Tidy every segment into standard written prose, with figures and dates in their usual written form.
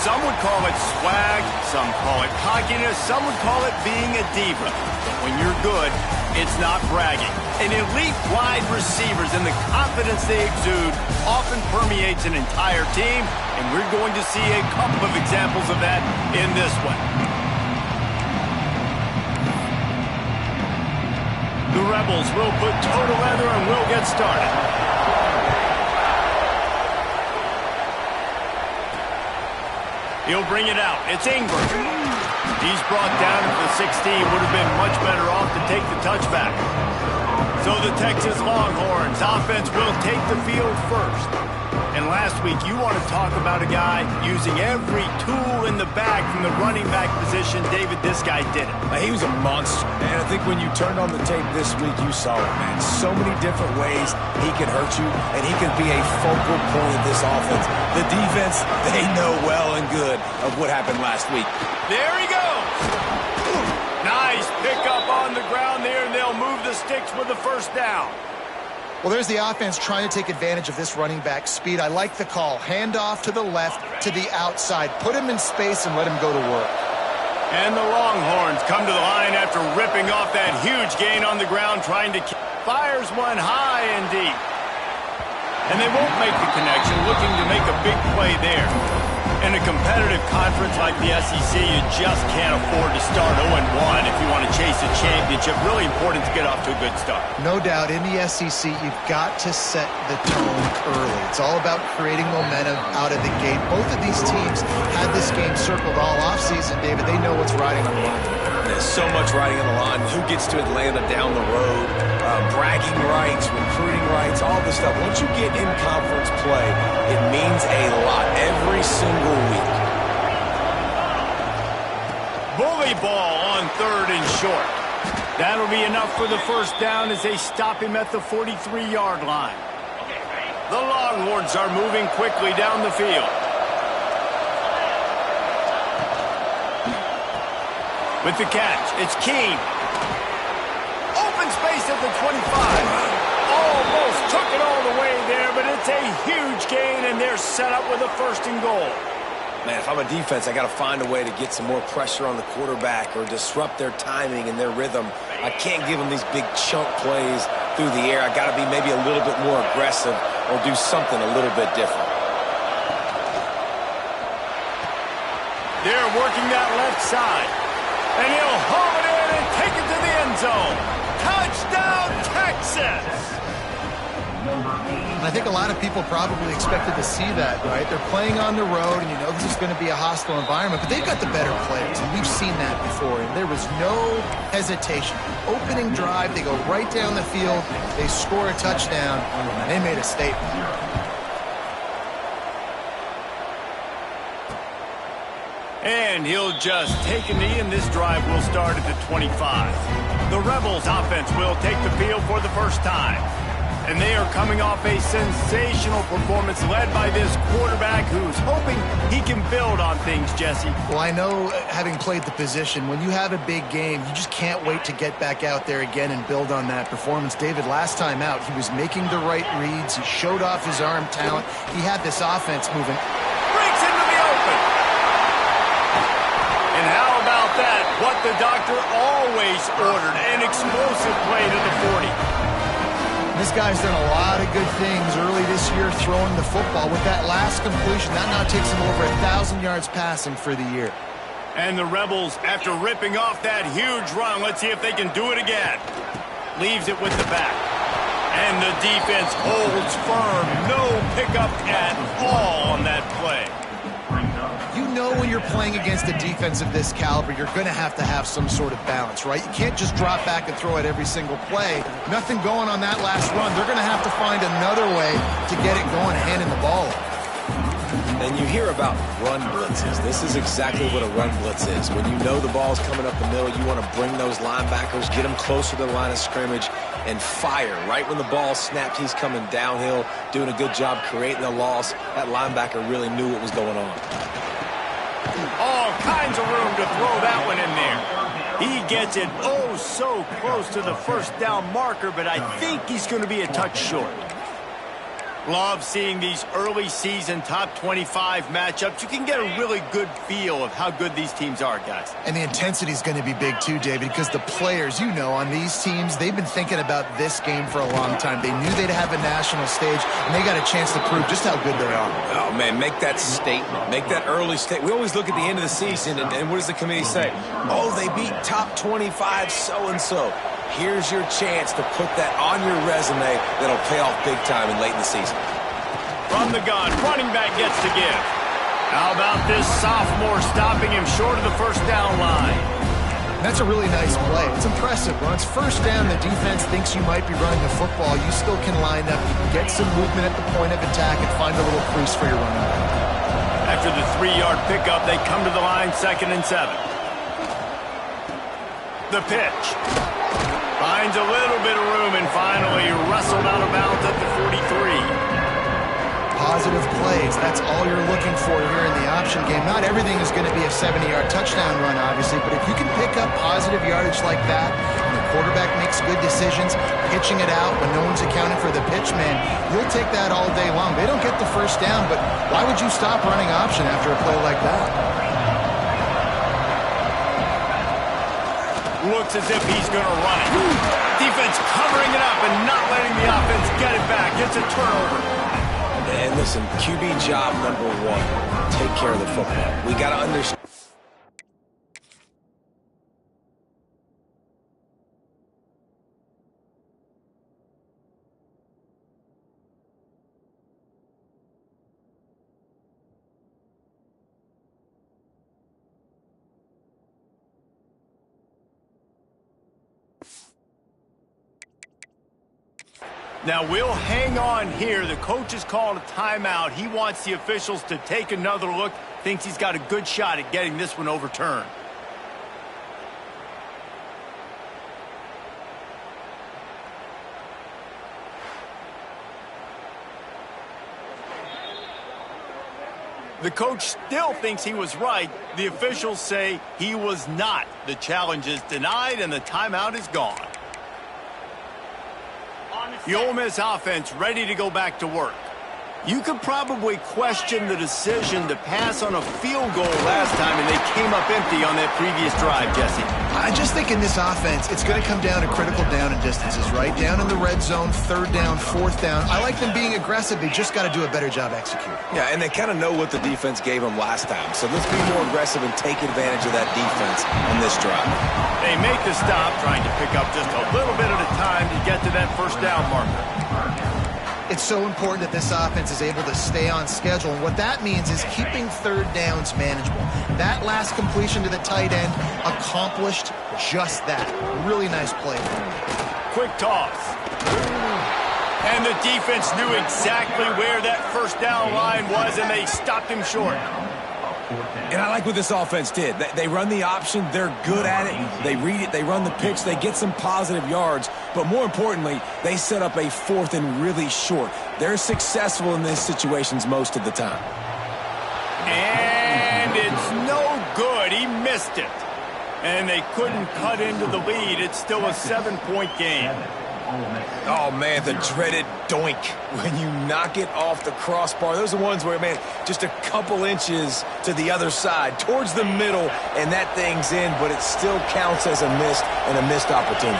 Some would call it swag, some call it cockiness, some would call it being a diva. But when you're good, it's not bragging. An elite wide receivers and the confidence they exude often permeates an entire team, and we're going to see a couple of examples of that in this one. The Rebels will put toe to leather and will get started. He'll bring it out. It's Ingram. He's brought down to the 16. Would have been much better off to take the touchback. So the Texas Longhorns offense will take the field first. And last week, you want to talk about a guy using every tool in the bag from the running back position. David, this guy did it. He was a monster. And I think when you turned on the tape this week, you saw it, man. So many different ways he can hurt you, and he can be a focal point of this offense. The defense, they know well and good of what happened last week. There he goes. Nice pickup on the ground there, and they'll move the sticks with the first down. Well, there's the offense trying to take advantage of this running back speed. I like the call. Hand off to the left, to the outside. Put him in space and let him go to work. And the Longhorns come to the line after ripping off that huge gain on the ground, trying to fires one high and deep. And they won't make the connection, looking to make a big play there. In a competitive conference like the SEC, you just can't afford to start 0-1 if you want to chase a championship. Really important to get off to a good start. No doubt, in the SEC, you've got to set the tone early. It's all about creating momentum out of the gate. Both of these teams had this game circled all offseason, David. They know what's riding on the line. There's so much riding on the line. Who gets to Atlanta down the road? Bragging rights, recruiting rights, all this stuff. Once you get in conference play, it means a lot every single week. Bully ball on 3rd and short. That'll be enough for the first down as they stop him at the 43-yard line. The Longhorns are moving quickly down the field. With the catch, it's Keene. Open space at the 25. Almost took it all the way there, but it's a huge gain, and they're set up with a 1st and goal. Man, if I'm a defense, I got to find a way to get some more pressure on the quarterback or disrupt their timing and their rhythm. I can't give them these big chunk plays through the air. I got to be maybe a little bit more aggressive or do something a little bit different. They're working that left side. And he'll haul it in and take it to the end zone. Touchdown, Texas! I think a lot of people probably expected to see that, right? They're playing on the road, and you know this is going to be a hostile environment, but they've got the better players, and we've seen that before, and there was no hesitation. Opening drive, they go right down the field, they score a touchdown, and they made a statement. And he'll just take a knee, and this drive will start at the 25. The Rebels offense will take the field for the first time. And they are coming off a sensational performance led by this quarterback who's hoping he can build on things, Jesse. Well, I know, having played the position, when you have a big game, you just can't wait to get back out there again and build on that performance. David, last time out, he was making the right reads. He showed off his arm talent. He had this offense moving. Breaks into the open. And how about that? What the doctor always ordered, an explosive play to the 40. This guy's done a lot of good things early this year throwing the football. With that last completion, that now takes him over 1,000 yards passing for the year. And the Rebels, after ripping off that huge run, let's see if they can do it again. Leaves it with the back. And the defense holds firm. No pickup at all on that play. You know when you're playing against a defense of this caliber, you're going to have some sort of balance, right? You can't just drop back and throw it every single play. Nothing going on that last run. They're going to have to find another way to get it going, handing the ball off. And you hear about run blitzes. This is exactly what a run blitz is. When you know the ball's coming up the middle, you want to bring those linebackers, get them closer to the line of scrimmage, and fire. Right when the ball snapped, he's coming downhill, doing a good job creating a loss. That linebacker really knew what was going on. All kinds of room to throw that one in there. He gets it oh so close to the first down marker, but I think he's going to be a touch short. Love seeing these early season top 25 matchups. You can get a really good feel of how good these teams are, guys. And the intensity is going to be big too, David, because the players, you know, on these teams, they've been thinking about this game for a long time. They knew they'd have a national stage, and they got a chance to prove just how good they are. Oh, man, make that statement. Make that early statement. We always look at the end of the season, and what does the committee say? Oh, they beat top 25 so-and-so. Here's your chance to put that on your resume that'll pay off big time and late in the season. From the gun, running back gets to give. How about this sophomore stopping him short of the first down line? That's a really nice play. It's impressive. When it's first down, the defense thinks you might be running the football. You still can line up, get some movement at the point of attack, and find a little crease for your running back. After the 3-yard pickup, they come to the line 2nd and 7. The pitch. Finds a little bit of room and finally wrestled out of bounds at the 43. Positive plays. That's all you're looking for here in the option game. Not everything is going to be a 70-yard touchdown run, obviously, but if you can pick up positive yardage like that, and the quarterback makes good decisions, pitching it out when no one's accounting for the pitch man, you'll take that all day long. They don't get the first down, but why would you stop running option after a play like that? Looks as if he's going to run it. Defense covering it up and not letting the offense get it back. It's a turnover. And listen, QB job number 1, take care of the football. We got to understand. Now, we'll hang on here. The coach has called a timeout. He wants the officials to take another look. Thinks he's got a good shot at getting this one overturned. The coach still thinks he was right. The officials say he was not. The challenge is denied, and the timeout is gone. The Ole Miss offense ready to go back to work. You could probably question the decision to pass on a field goal last time, and they came up empty on that previous drive, Jesse. I just think in this offense, it's going to come down to critical down and distances, right? Down in the red zone, 3rd down, 4th down. I like them being aggressive. They just got to do a better job executing. Yeah, and they kind of know what the defense gave them last time. So let's be more aggressive and take advantage of that defense on this drive. They make the stop, trying to pick up just a little bit at a time to get to that first down marker. It's so important that this offense is able to stay on schedule. And what that means is keeping 3rd downs manageable. That last completion to the tight end accomplished just that. Really nice play. Quick toss. And the defense knew exactly where that first down line was, and they stopped him short. And I like what this offense did. They run the option. They're good at it. They read it. They run the pitch. They get some positive yards. But more importantly, they set up a 4th and really short. They're successful in these situations most of the time. And it's no good. He missed it. And they couldn't cut into the lead. It's still a 7-point game. Oh, man, the dreaded doink. When you knock it off the crossbar, those are the ones where, man, just a couple inches to the other side, towards the middle, and that thing's in, but it still counts as a missed opportunity.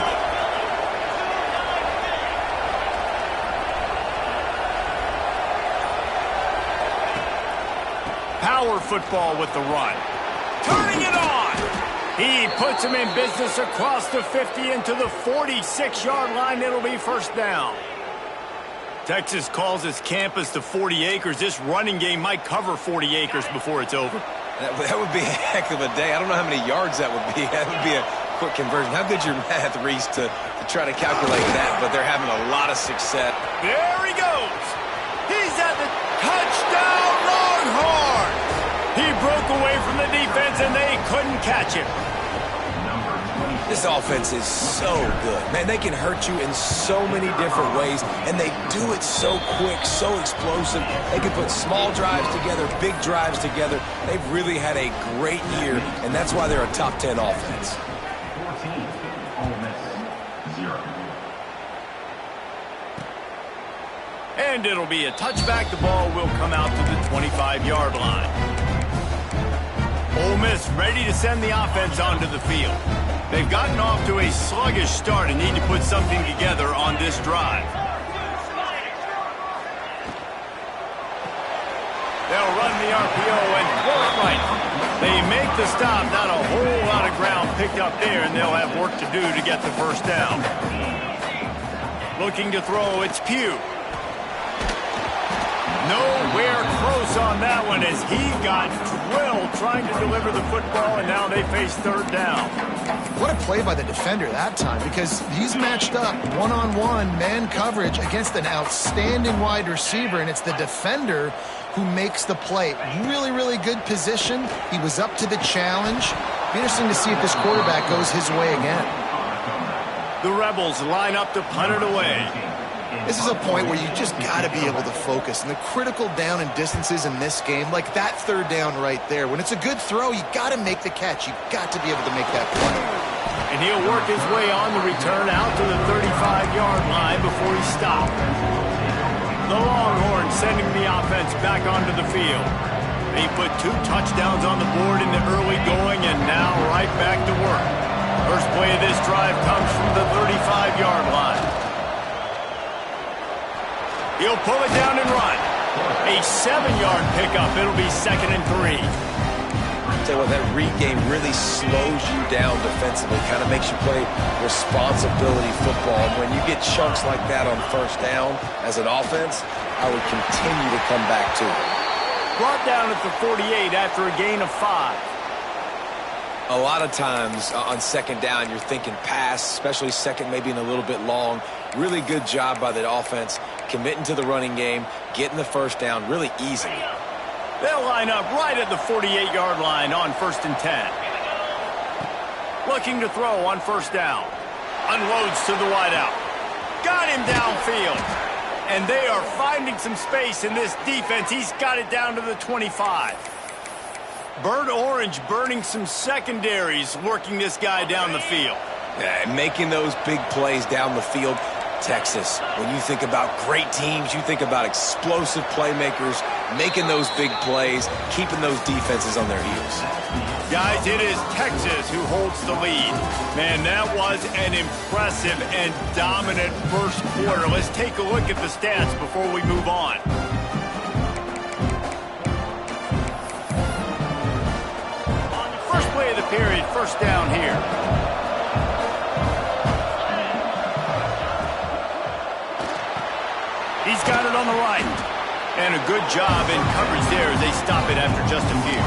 Power football with the run. Turning it on. He puts him in business across the 50 into the 46-yard line. It'll be first down. Texas calls his campus the 40 acres. This running game might cover 40 acres before it's over. That would be a heck of a day. I don't know how many yards that would be. That would be a quick conversion. How good's your math, Reese, to try to calculate that? But they're having a lot of success. There he goes. He's at the touchdown, Longhorns. He broke away from the defense, and they couldn't catch him. This offense is so good. Man, they can hurt you in so many different ways, and they do it so quick, so explosive. They can put small drives together, big drives together. They've really had a great year, and that's why they're a top 10 offense. 14, Ole Miss, 0. And it'll be a touchback. The ball will come out to the 25-yard line. Ole Miss ready to send the offense onto the field. They've gotten off to a sluggish start and need to put something together on this drive. They'll run the RPO and throw it right. They make the stop. Not a whole lot of ground picked up there, and they'll have work to do to get the first down. Looking to throw, it's Pugh. Nowhere close on that one as he got drilled trying to deliver the football, and now they face third down. What a play by the defender that time, because he's matched up one-on-one man coverage against an outstanding wide receiver, and it's the defender who makes the play. Really, really good position. He was up to the challenge. Be interesting to see if this quarterback goes his way again. The Rebels line up to punt it away. This is a point where you just got to be able to focus. And the critical down and distances in this game, like that third down right there, when it's a good throw, you got to make the catch. You've got to be able to make that play. And he'll work his way on the return out to the 35-yard line before he stopped. The Longhorns sending the offense back onto the field. They put 2 touchdowns on the board in the early going and now right back to work. First play of this drive comes from the 35-yard line. He'll pull it down and run. A 7-yard pickup. It'll be 2nd and 3. Tell you what, that read game really slows you down defensively, kind of makes you play responsibility football. And when you get chunks like that on first down as an offense, I would continue to come back to it. Brought down at the 48 after a gain of 5. A lot of times on second down, you're thinking pass, especially second, maybe in a little bit long. Really good job by the offense, committing to the running game, getting the first down really easily. They'll line up right at the 48-yard line on 1st and 10. Looking to throw on first down. Unloads to the wideout. Got him downfield. And they are finding some space in this defense. He's got it down to the 25. Burnt Orange burning some secondaries, working this guy down the field. Making those big plays down the field. Texas, when you think about great teams, you think about explosive playmakers, making those big plays, keeping those defenses on their heels. Guys, it is Texas who holds the lead. Man, that was an impressive and dominant first quarter. Let's take a look at the stats before we move on. On the first play of the period, first down here. He's got it on the right. And a good job in coverage there as they stop it after just a few.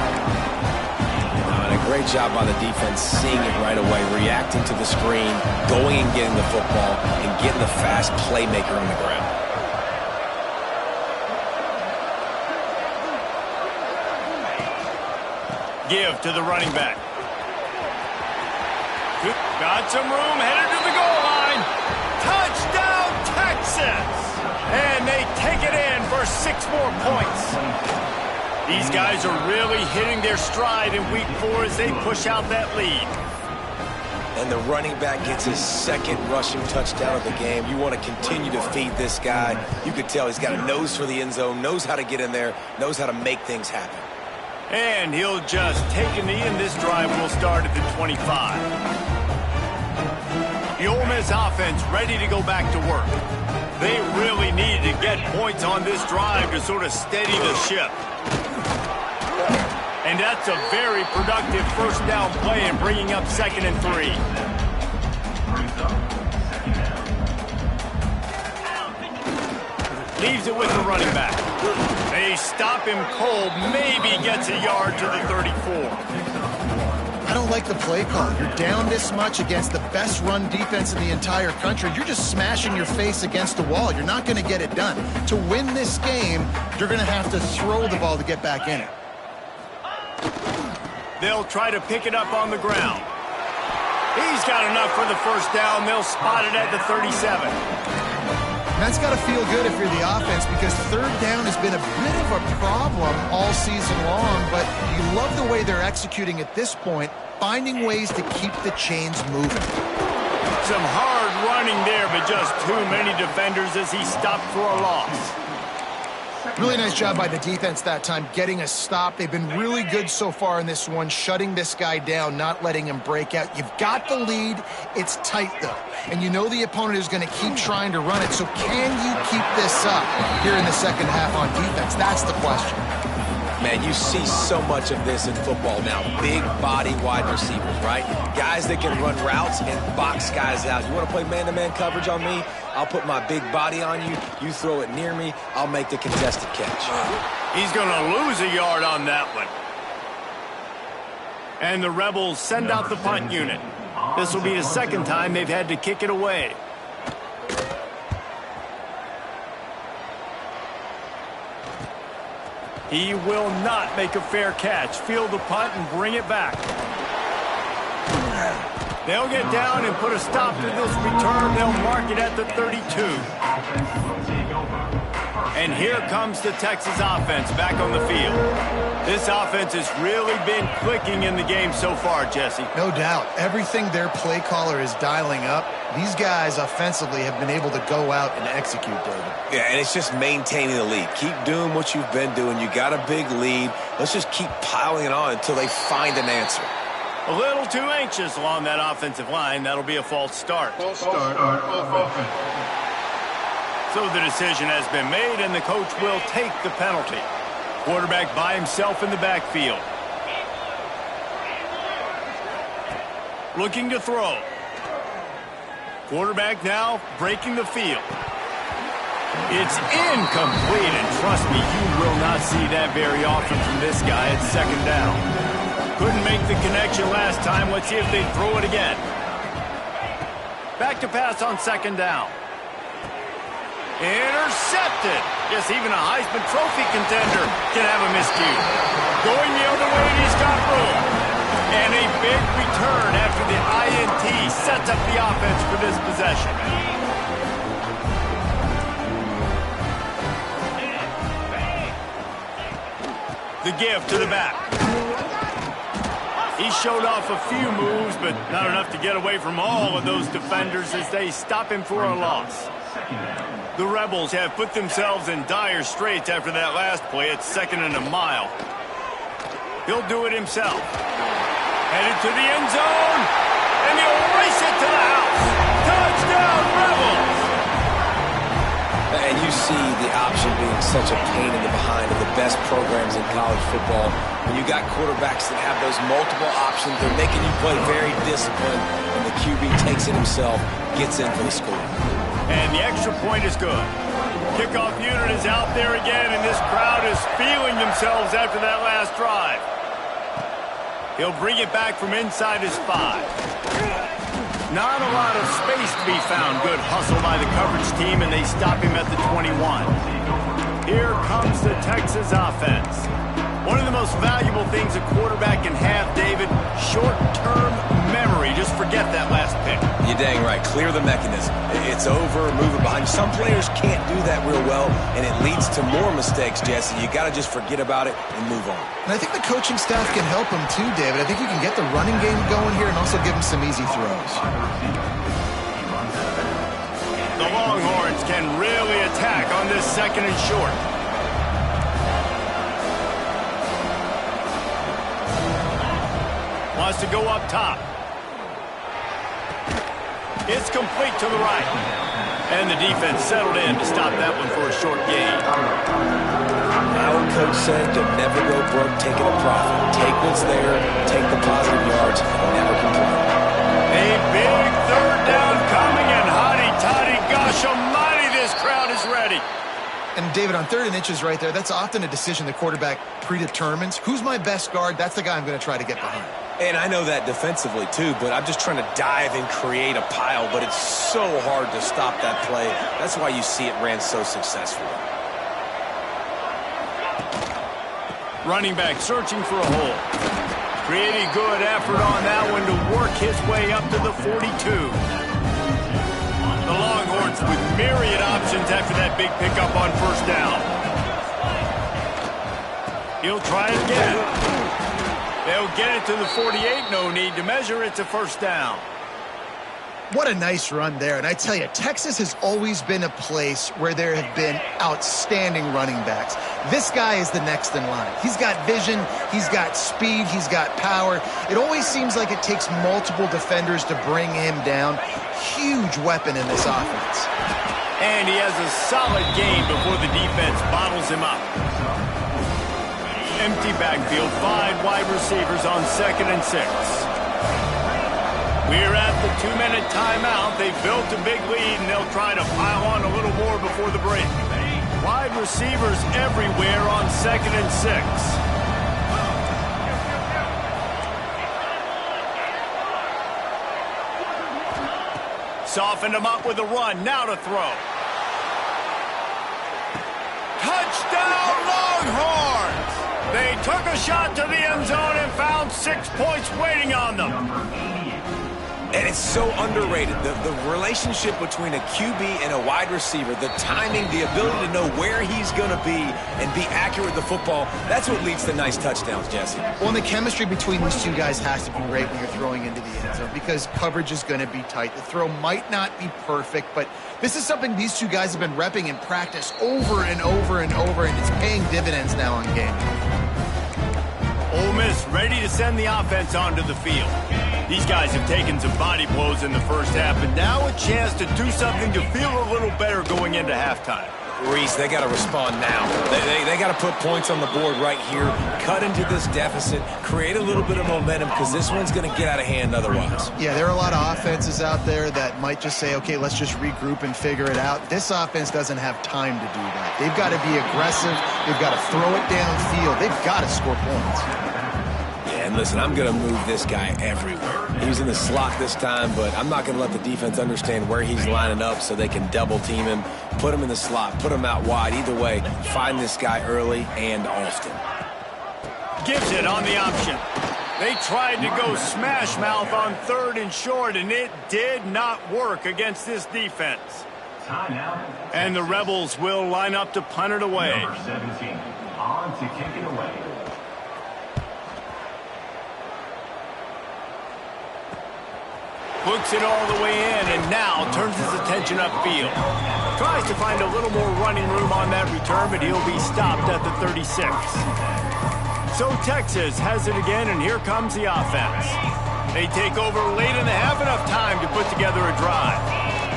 And a great job by the defense seeing it right away, reacting to the screen, going and getting the football, and getting the fast playmaker on the ground. Give to the running back. Got some room, headed to the goal line. Touchdown, Texas! And they take it in for 6 more points. These guys are really hitting their stride in week 4 as they push out that lead. And the running back gets his 2nd rushing touchdown of the game. You want to continue to feed this guy. You could tell he's got a nose for the end zone, knows how to get in there, knows how to make things happen. And he'll just take a knee, and this drive will start at the 25. The Ole Miss offense ready to go back to work. They really needed to get points on this drive to sort of steady the ship. And that's a very productive first down play and bringing up 2nd and 3. Leaves it with the running back. They stop him cold, maybe gets a yard to the 34. I don't like the play call. You're down this much against the best run defense in the entire country. You're just smashing your face against the wall. You're not going to get it done. To win this game, you're going to have to throw the ball to get back in it. They'll try to pick it up on the ground. He's got enough for the first down. They'll spot it at the 37. That's got to feel good if you're the offense, because third down has been a bit of a problem all season long, but you love the way they're executing at this point, finding ways to keep the chains moving. Some hard running there, but just too many defenders as he stopped for a loss. Really nice job by the defense that time, getting a stop. They've been really good so far in this one, shutting this guy down, not letting him break out. You've got the lead. It's tight, though. And you know the opponent is going to keep trying to run it. So can you keep this up here in the second half on defense? That's the question. Man, you see so much of this in football now. Big body wide receivers, right? Guys that can run routes and box guys out. You want to play man-to-man coverage on me? I'll put my big body on you. You throw it near me, I'll make the contested catch. He's going to lose a yard on that one. And the Rebels send out the punt unit. This will be the second time they've had to kick it away. He will not make a fair catch. Field the punt and bring it back. They'll get down and put a stop to this return. They'll mark it at the 32. And here comes the Texas offense back on the field. This offense has really been clicking in the game so far, Jesse. No doubt. Everything their play caller is dialing up, these guys offensively have been able to go out and execute, David. Yeah, and it's just maintaining the lead. Keep doing what you've been doing. You got a big lead. Let's just keep piling it on until they find an answer. A little too anxious along that offensive line. That'll be a false start. False start offense. So the decision has been made, and the coach will take the penalty. Quarterback by himself in the backfield. Looking to throw. Quarterback now breaking the field. It's incomplete, and trust me, you will not see that very often from this guy at second down. Couldn't make the connection last time. Let's see if they throw it again. Back to pass on second down. Intercepted. Yes, even a Heisman Trophy contender can have a miscue. Going the other way, and he's got room. And a big return after the INT sets up the offense for this possession. The give to the back. He showed off a few moves, but not enough to get away from all of those defenders as they stop him for a loss. The Rebels have put themselves in dire straits after that last play. It's second and a mile. He'll do it himself. Headed to the end zone, and he'll race it to the house. Touchdown, Rebels! And you see the option being such a pain in the behind of the best programs in college football. When you got quarterbacks that have those multiple options, they're making you play very disciplined, and the QB takes it himself, gets in for the score. And the extra point is good. Kickoff unit is out there again, and this crowd is feeling themselves after that last drive. He'll bring it back from inside his 5. Not a lot of space to be found. Good hustle by the coverage team, and they stop him at the 21. Here comes the Texas offense. One of the most valuable things a quarterback can have, David, short-term memory. Just forget that last pick. You're dang right. Clear the mechanism. It's over, move it behind. Some players can't do that real well, and it leads to more mistakes, Jesse. You got to just forget about it and move on. And I think the coaching staff can help him too, David. I think you can get the running game going here and also give him some easy throws. The Longhorns can really attack on this second and short. Wants to go up top. It's complete to the right. And the defense settled in to stop that one for a short gain. Our coach said to never go broke taking a profit. Take what's there, take the positive yards, and never complain. A big third down coming, and hotty-toddy, gosh almighty, this crowd is ready. And David, on 3rd and inches right there, that's often a decision the quarterback predetermines. Who's my best guard? That's the guy I'm going to try to get behind. And I know that defensively, too, but I'm just trying to dive and create a pile, but it's so hard to stop that play. That's why you see it ran so successfully. Running back searching for a hole. Pretty good effort on that one to work his way up to the 42. The Longhorns with myriad options after that big pickup on first down. He'll try it again. They'll get it to the 48. No need to measure. It's a first down. What a nice run there. And I tell you, Texas has always been a place where there have been outstanding running backs. This guy is the next in line. He's got vision, he's got speed, he's got power. It always seems like it takes multiple defenders to bring him down. Huge weapon in this offense. And he has a solid gain before the defense bottles him up. Empty backfield, 5 wide receivers on 2nd and 6. We're at the 2-minute timeout. They've built a big lead, and they'll try to pile on a little more before the break. Wide receivers everywhere on 2nd and 6. Softened him up with a run. Now to throw. Touchdown, Longhorns! They took a shot to the end zone and found 6 points waiting on them. And it's so underrated. The relationship between a QB and a wide receiver, the timing, the ability to know where he's going to be and be accurate with the football, that's what leads to nice touchdowns, Jesse. Well, and the chemistry between these two guys has to be great when you're throwing into the end zone because coverage is going to be tight. The throw might not be perfect, but this is something these two guys have been repping in practice over and over and over, and it's paying dividends now on game. Ole Miss ready to send the offense onto the field. These guys have taken some body blows in the first half, but now a chance to do something to feel a little better going into halftime. Reese, they got to respond now. They got to put points on the board right here, cut into this deficit, create a little bit of momentum because this one's going to get out of hand otherwise. Yeah, there are a lot of offenses out there that might just say, okay, let's just regroup and figure it out. This offense doesn't have time to do that. They've got to be aggressive. They've got to throw it downfield. They've got to score points. And listen, I'm going to move this guy everywhere. He was in the slot this time, but I'm not going to let the defense understand where he's lining up so they can double team him, put him in the slot, put him out wide. Either way, find this guy early and often. Gives it on the option. They tried to go smash mouth on 3rd and short, and it did not work against this defense. And the Rebels will line up to punt it away. Number 17, on to kick it away. Hooks it all the way in and now turns his attention upfield. Tries to find a little more running room on that return, but he'll be stopped at the 36. So Texas has it again, and here comes the offense. They take over late in the half, enough time to put together a drive.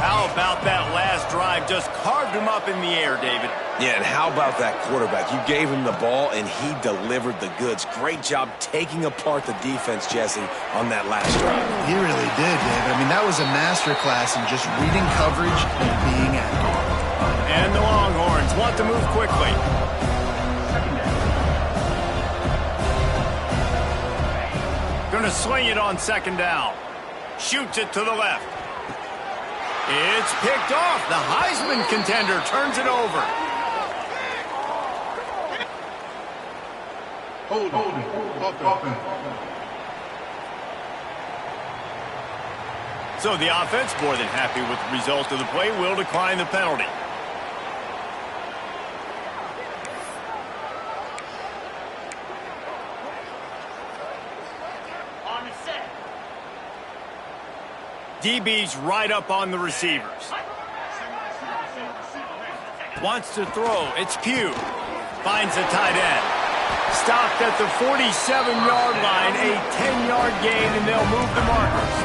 How about that last drive? Just carved him up in the air, David. Yeah, and how about that quarterback? You gave him the ball, and he delivered the goods. Great job taking apart the defense, Jesse, on that last drive. He really did, David. I mean, that was a masterclass in just reading coverage and being accurate. And the Longhorns want to move quickly. Going to sling it on 2nd down. Shoots it to the left. It's picked off. The Heisman contender turns it over. Holding. So the offense, more than happy with the result of the play, will decline the penalty. DB's right up on the receivers. Wants to throw. It's Pugh. Finds the tight end. Stopped at the 47-yard line. A 10-yard gain, and they'll move the markers.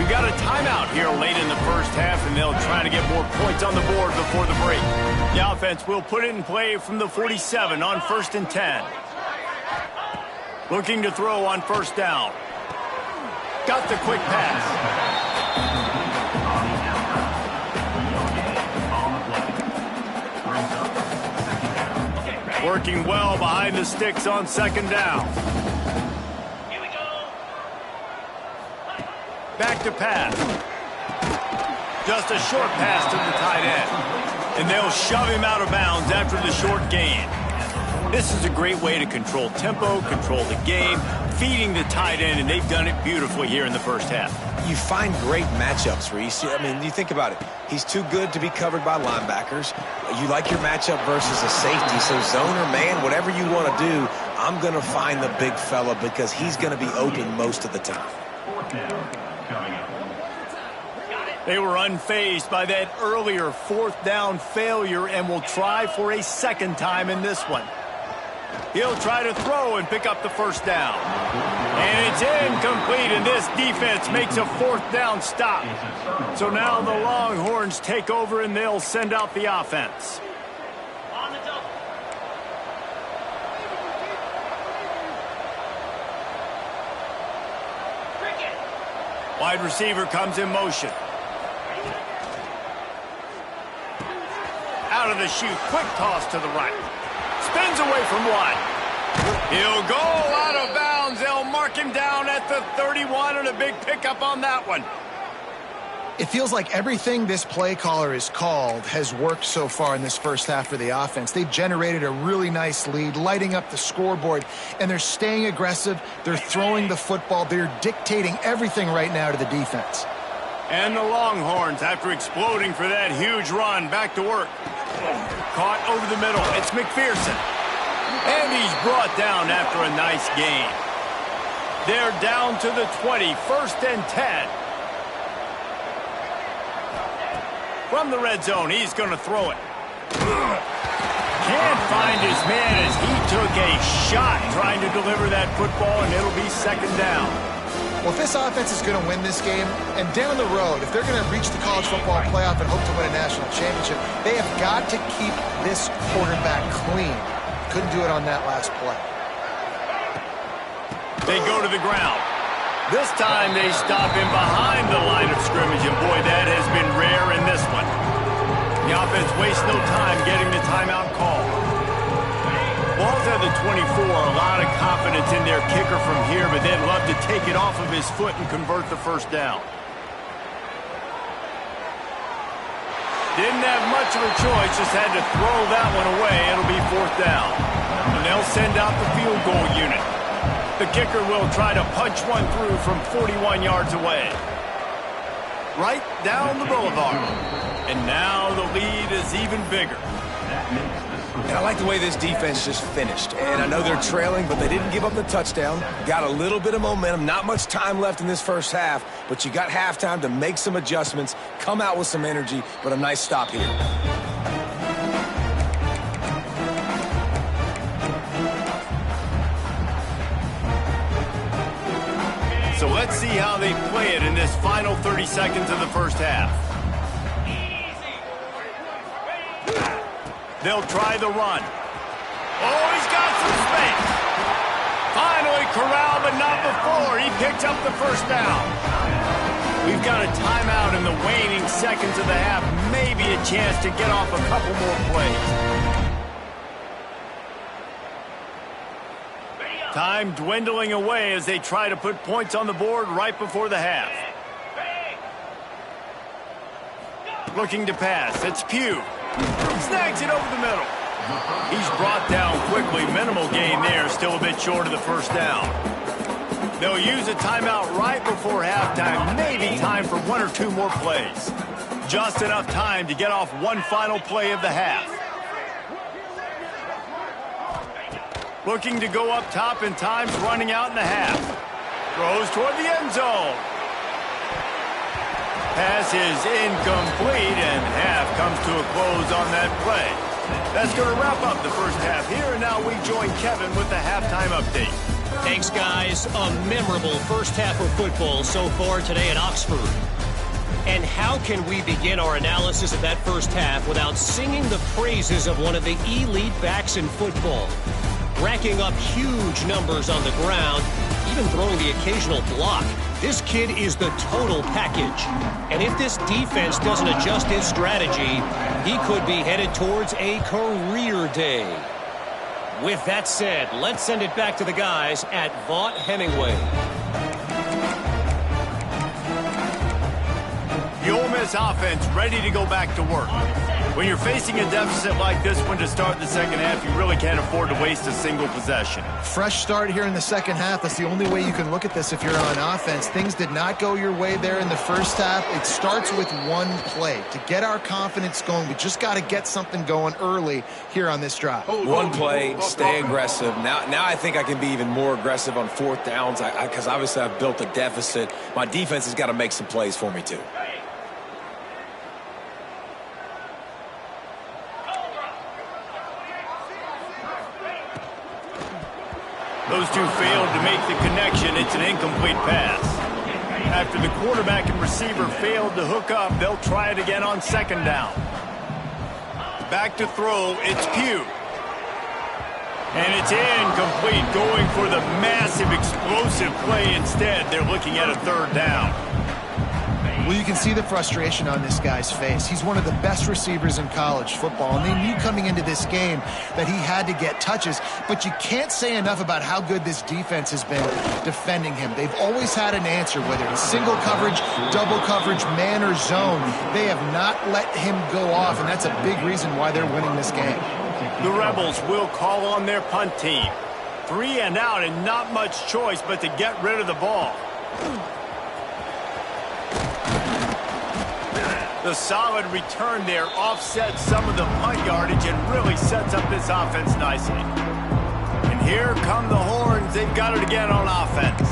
We've got a timeout here late in the first half, and they'll try to get more points on the board before the break. The offense will put it in play from the 47 on 1st and 10. Looking to throw on 1st down. Got the quick pass. Working well behind the sticks on 2nd down. Here we go. Back to pass. Just a short pass to the tight end. And they'll shove him out of bounds after the short gain. This is a great way to control tempo, control the game, feeding the tight end, and they've done it beautifully here in the first half. You find great matchups, Reese. I mean, you think about it. He's too good to be covered by linebackers. You like your matchup versus a safety, so zone or man, whatever you want to do, I'm going to find the big fella because he's going to be open most of the time. 4th down coming up. They were unfazed by that earlier fourth down failure and will try for a second time in this one. He'll try to throw and pick up the first down. And it's incomplete, and this defense makes a fourth down stop. So now the Longhorns take over, and they'll send out the offense. Wide receiver comes in motion. Out of the chute, quick toss to the right. Spins away from one. He'll go out of bounds. They'll mark him down at the 31, and a big pickup on that one. It feels like everything this play caller has called has worked so far in this first half for the offense. They've generated a really nice lead, lighting up the scoreboard, and they're staying aggressive. They're throwing the football. They're dictating everything right now to the defense. And the Longhorns, after exploding for that huge run, back to work. Caught over the middle. It's McPherson. And he's brought down after a nice gain. They're down to the 20, 1st and 10. From the red zone, he's going to throw it. Can't find his man as he took a shot trying to deliver that football, and it'll be second down. Well, if this offense is going to win this game, and down the road, if they're going to reach the college football playoff and hope to win a national championship, they have got to keep this quarterback clean. Couldn't do it on that last play. They go to the ground. This time they stop him behind the line of scrimmage, and boy, that has been rare in this one. The offense wastes no time getting the timeout call. Ball's at the 24, a lot of confidence in their kicker from here, but they'd love to take it off of his foot and convert the first down. Didn't have much of a choice, just had to throw that one away. It'll be fourth down. And they'll send out the field goal unit. The kicker will try to punch one through from 41 yards away. Right down the boulevard. And now the lead is even bigger. And I like the way this defense just finished. And I know they're trailing, but they didn't give up the touchdown. Got a little bit of momentum. Not much time left in this first half, but you got halftime to make some adjustments, come out with some energy, but a nice stop here. So let's see how they play it in this final 30 seconds of the first half. They'll try the run. Oh, he's got some space. Finally corralled, but not before. He picks up the first down. We've got a timeout in the waning seconds of the half. Maybe a chance to get off a couple more plays. Time dwindling away as they try to put points on the board right before the half. Looking to pass. It's Pugh. Snags it over the middle. He's brought down quickly. Minimal gain there. Still a bit short of the first down. They'll use a timeout right before halftime. Maybe time for one or two more plays. Just enough time to get off one final play of the half. Looking to go up top, and time's running out in the half. Throws toward the end zone. Pass is incomplete, and half comes to a close on that play. That's going to wrap up the first half here, and now we join Kevin with the halftime update. Thanks, guys. A memorable first half of football so far today at Oxford. And how can we begin our analysis of that first half without singing the praises of one of the elite backs in football? Racking up huge numbers on the ground, even throwing the occasional block. This kid is the total package. And if this defense doesn't adjust its strategy, he could be headed towards a career day. With that said, let's send it back to the guys at Vaught-Hemingway. The Ole Miss offense ready to go back to work. When you're facing a deficit like this one to start the second half, you really can't afford to waste a single possession. Fresh start here in the second half. That's the only way you can look at this if you're on offense. Things did not go your way there in the first half. It starts with one play. To get our confidence going, we just got to get something going early here on this drive. One play, stay aggressive. Now I think I can be even more aggressive on fourth downs because obviously I've built a deficit. My defense has got to make some plays for me too. Those two failed to make the connection. It's an incomplete pass. After the quarterback and receiver failed to hook up, they'll try it again on second down. Back to throw, it's Pugh. And it's incomplete, going for the massive explosive play instead. They're looking at a third down. Well, you can see the frustration on this guy's face. He's one of the best receivers in college football, and they knew coming into this game that he had to get touches, but you can't say enough about how good this defense has been defending him. They've always had an answer, whether it's single coverage, double coverage, man or zone. They have not let him go off, and that's a big reason why they're winning this game. The Rebels will call on their punt team. 3 and out and not much choice but to get rid of the ball. The solid return there offsets some of the punt yardage and really sets up this offense nicely. And here come the horns. They've got it again on offense.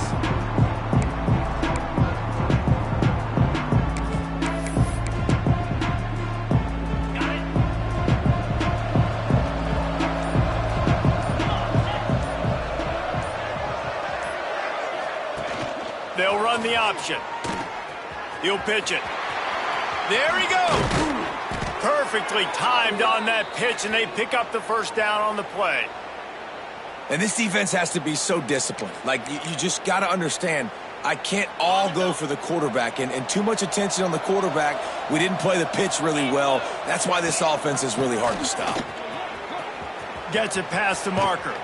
They'll run the option. He'll pitch it. There he goes. Perfectly timed on that pitch, and they pick up the first down on the play. And this defense has to be so disciplined. Like, you just got to understand, I can't all go for the quarterback, and too much attention on the quarterback. We didn't play the pitch really well. That's why this offense is really hard to stop. Gets it past the marker.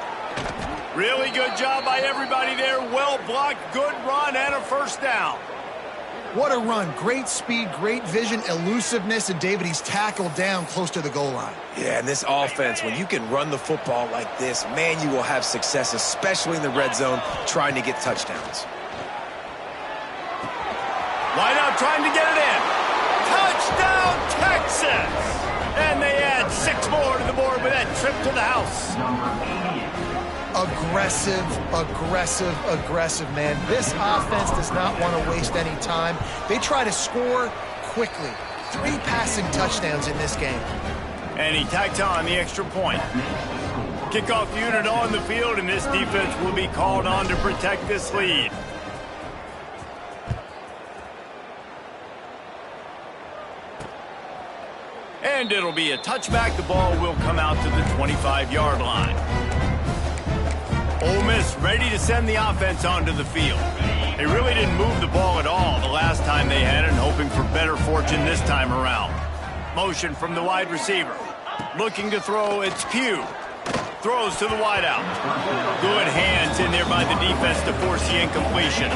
Really good job by everybody there. Well blocked, good run, and a first down. What a run. Great speed, great vision, elusiveness, and David, he's tackled down close to the goal line. Yeah, and this offense, when you can run the football like this, man, you will have success, especially in the red zone, trying to get touchdowns. Wide out, trying to get it in. Touchdown, Texas! And they add 6 more to the board with that trip to the house. Aggressive, aggressive, aggressive, man. This offense does not want to waste any time. They try to score quickly. 3 passing touchdowns in this game. And he tacks on the extra point. Kickoff unit on the field, and this defense will be called on to protect this lead. And it'll be a touchback. The ball will come out to the 25-yard line. Ole Miss ready to send the offense onto the field. They really didn't move the ball at all the last time they had it, and hoping for better fortune this time around. Motion from the wide receiver. Looking to throw, it's Pugh. Throws to the wideout. Good hands in there by the defense to force the incompletion.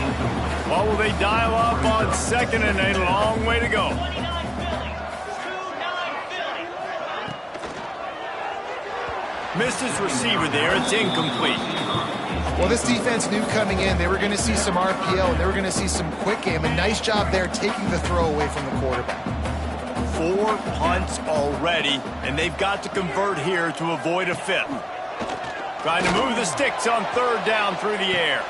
What will they dial up on second, and a long way to go. Missed his receiver there. It's incomplete. Well, this defense knew coming in they were going to see some RPO, and they were going to see some quick game. A nice job there taking the throw away from the quarterback. 4 punts already, and they've got to convert here to avoid a 5th. Trying to move the sticks on 3rd down through the air.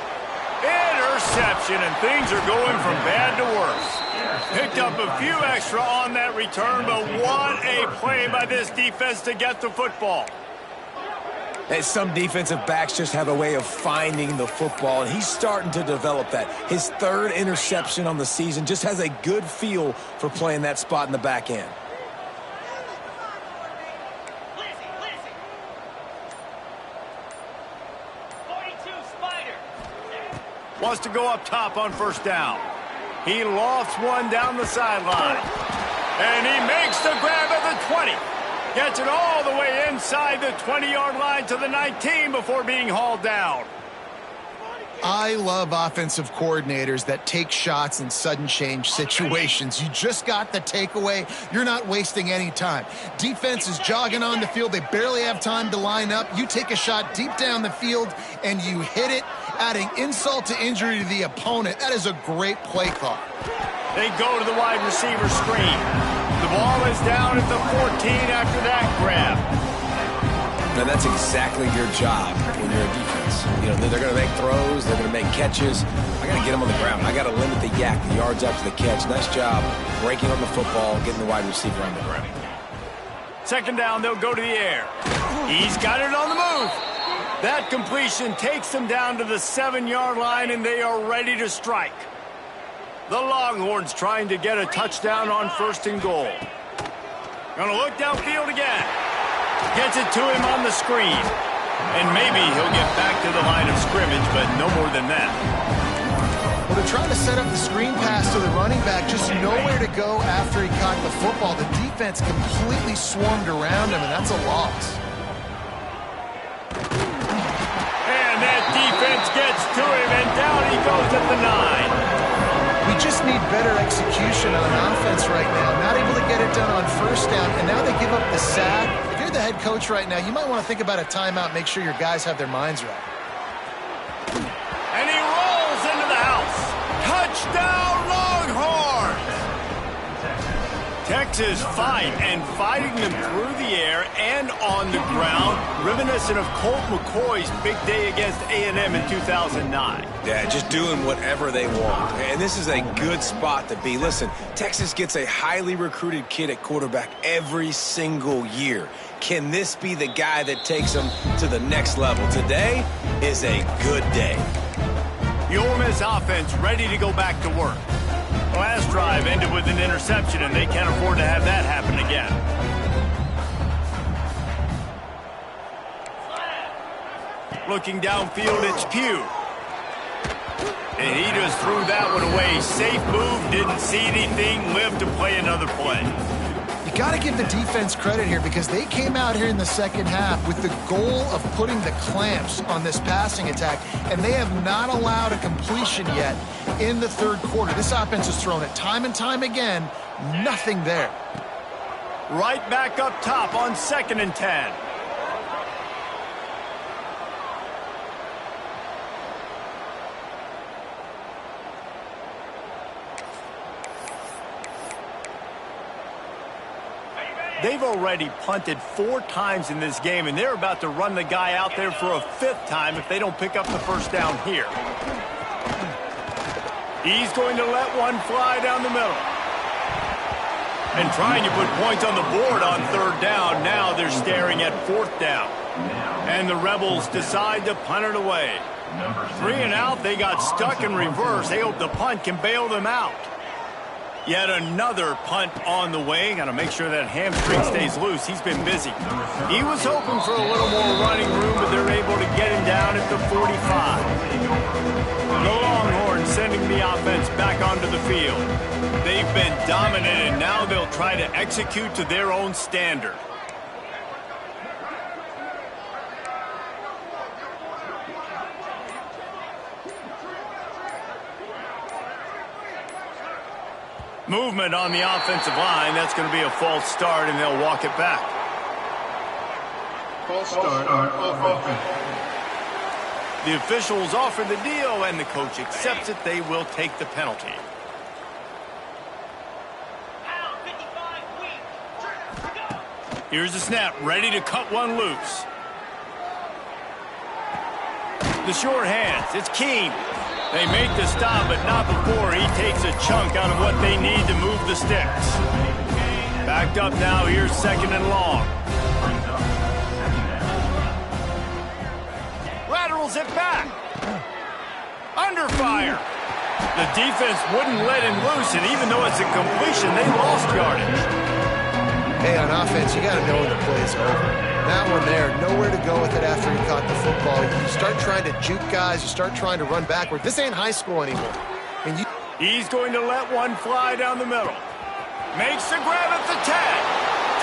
Interception, and things are going from bad to worse. Picked up a few extra on that return, but what a play by this defense to get the football. And some defensive backs just have a way of finding the football, and he's starting to develop that. His 3rd interception on the season, just has a good feel for playing that spot in the back end. Wants to go up top on 1st down. He lofts one down the sideline. And he makes the grab at the 20. Gets it all the way inside the 20-yard line to the 19 before being hauled down. I love offensive coordinators that take shots in sudden change situations. You just got the takeaway. You're not wasting any time. Defense is jogging on the field. They barely have time to line up. You take a shot deep down the field, and you hit it, adding insult to injury to the opponent. That is a great play call. They go to the wide receiver screen. The ball is down at the 14 after that grab. Now, that's exactly your job when you're a defense. You know, they're going to make throws. They're going to make catches. I got to get them on the ground. I got to limit the yak, the yards after the catch. Nice job breaking on the football, getting the wide receiver on the ground. 2nd down, they'll go to the air. He's got it on the move. That completion takes them down to the 7-yard line, and they are ready to strike. The Longhorns trying to get a touchdown on 1st and goal. Gonna look downfield again. Gets it to him on the screen. And maybe he'll get back to the line of scrimmage, but no more than that. Well, they're trying to set up the screen pass to the running back, just nowhere to go after he caught the football. The defense completely swarmed around him, and that's a loss. And that defense gets to him, and down he goes at the 9. We just need better execution on offense right now. Not able to get it done on 1st down, and now they give up the sack. If you're the head coach right now, you might want to think about a timeout, make sure your guys have their minds right. And he rolls into the house. Touchdown, Longhorns! Texas fighting them through the air and on the ground, reminiscent of Colt McCoy's big day against A&M in 2009. Yeah, just doing whatever they want. And this is a good spot to be. Listen, Texas gets a highly recruited kid at quarterback every single year. Can this be the guy that takes them to the next level? Today is a good day. The Ole Miss offense ready to go back to work. The last drive ended with an interception, and they can't afford to have that happen again. Looking downfield, it's Pugh. And he just threw that one away. Safe move, didn't see anything, lived to play another play. You got to give the defense credit here because they came out here in the 2nd half with the goal of putting the clamps on this passing attack, and they have not allowed a completion yet in the 3rd quarter. This offense has thrown it time and time again. Nothing there. Right back up top on 2nd and 10. They've already punted 4 times in this game, and they're about to run the guy out there for a 5th time if they don't pick up the 1st down here. He's going to let one fly down the middle. And trying to put points on the board on 3rd down. Now they're staring at 4th down. And the Rebels decide to punt it away. 3 and out, they got stuck in reverse. They hope the punt can bail them out. Yet another punt on the way. Got to make sure that hamstring stays loose. He's been busy. He was hoping for a little more running room, but they're able to get him down at the 45. The Longhorns sending the offense back onto the field. They've been dominant, and now they'll try to execute to their own standard. Movement on the offensive line. That's going to be a false start, and they'll walk it back. False start on offense. The officials offer the deal, and the coach accepts it. They will take the penalty. Here's the snap, ready to cut one loose. The short hands, it's Keene. They make the stop, but not before he takes a chunk out of what they need to move the sticks. Backed up now, here's 2nd and long. Laterals it back. Under fire. The defense wouldn't let him loose, and even though it's a completion, they lost yardage. Hey, on offense, you got to know when the play's over. That one there, nowhere to go with it after he caught the football. You start trying to juke guys. You start trying to run backward. This ain't high school anymore. He's going to let one fly down the middle. Makes the grab at the 10.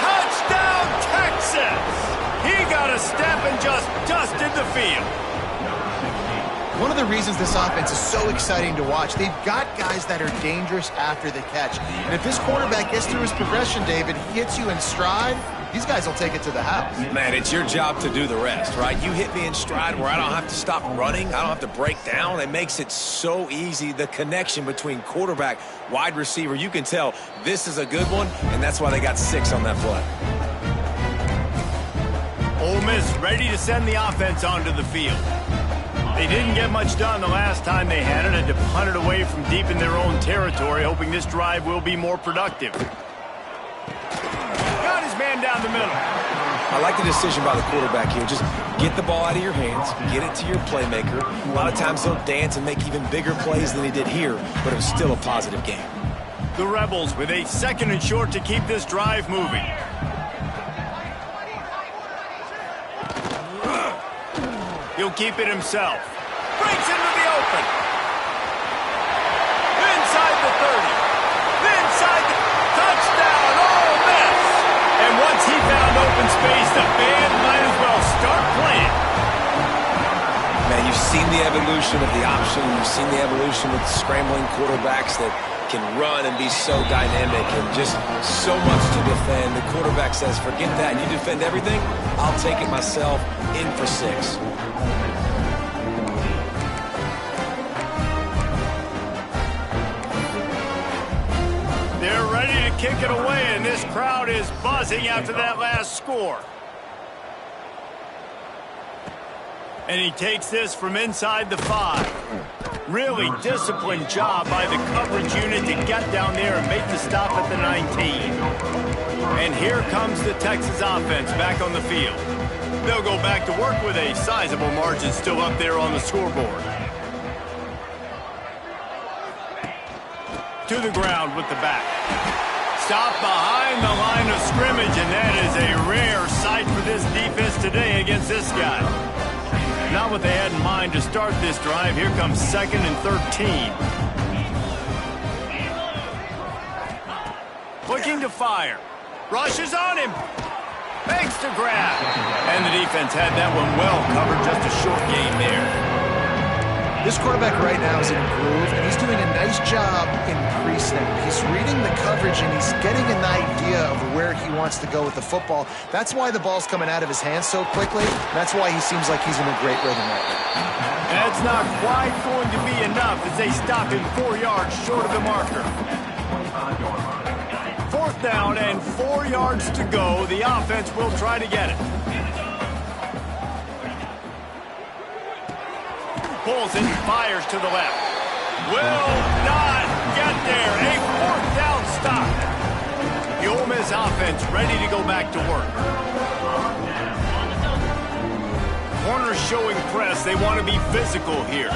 Touchdown, Texas! He got a step and just dusted the field. One of the reasons this offense is so exciting to watch, they've got guys that are dangerous after the catch. And if this quarterback gets through his progression, David, he hits you in stride, these guys will take it to the house. Man, it's your job to do the rest, right? You hit me in stride where I don't have to stop running. I don't have to break down. It makes it so easy. The connection between quarterback, wide receiver, you can tell this is a good one, and that's why they got 6 on that play. Ole Miss ready to send the offense onto the field. They didn't get much done the last time they had it, had to punt it away from deep in their own territory, hoping this drive will be more productive. Got his man down the middle. I like the decision by the quarterback here. Just get the ball out of your hands, get it to your playmaker. A lot of times he'll dance and make even bigger plays than he did here, but it was still a positive game. The Rebels with a 2nd and short to keep this drive moving. He'll keep it himself. Breaks into the open. Inside the 30. Inside the touchdown. Oh, miss. And once he found open space, the band might as well start playing. Man, you've seen the evolution of the option. You've seen the evolution with scrambling quarterbacks that can run and be so dynamic and just so much to defend. The quarterback says, forget that. You defend everything, I'll take it myself. In for 6. They're ready to kick it away, and this crowd is buzzing after that last score. And he takes this from inside the 5. Really disciplined job by the coverage unit to get down there and make the stop at the 19. And here comes the Texas offense back on the field. They'll go back to work with a sizable margin still up there on the scoreboard. To the ground with the back. Stop behind the line of scrimmage, and that is a rare sight for this defense today against this guy. Not what they had in mind to start this drive. Here comes 2nd and 13. Looking to fire. Rushes on him. Makes the grab. And the defense had that one well covered. Just a short gain there. This quarterback right now is in a groove, and he's doing a nice job in pre-snap. He's reading the coverage, and he's getting an idea of where he wants to go with the football. That's why the ball's coming out of his hands so quickly. That's why he seems like he's in a great rhythm right now. That's not quite going to be enough as they stop him 4 yards short of the marker. 4th down and 4 yards to go. The offense will try to get it. Pulls it, fires to the left. Will not get there. A 4th down stop. The Ole Miss offense ready to go back to work. Corners showing press. They want to be physical here.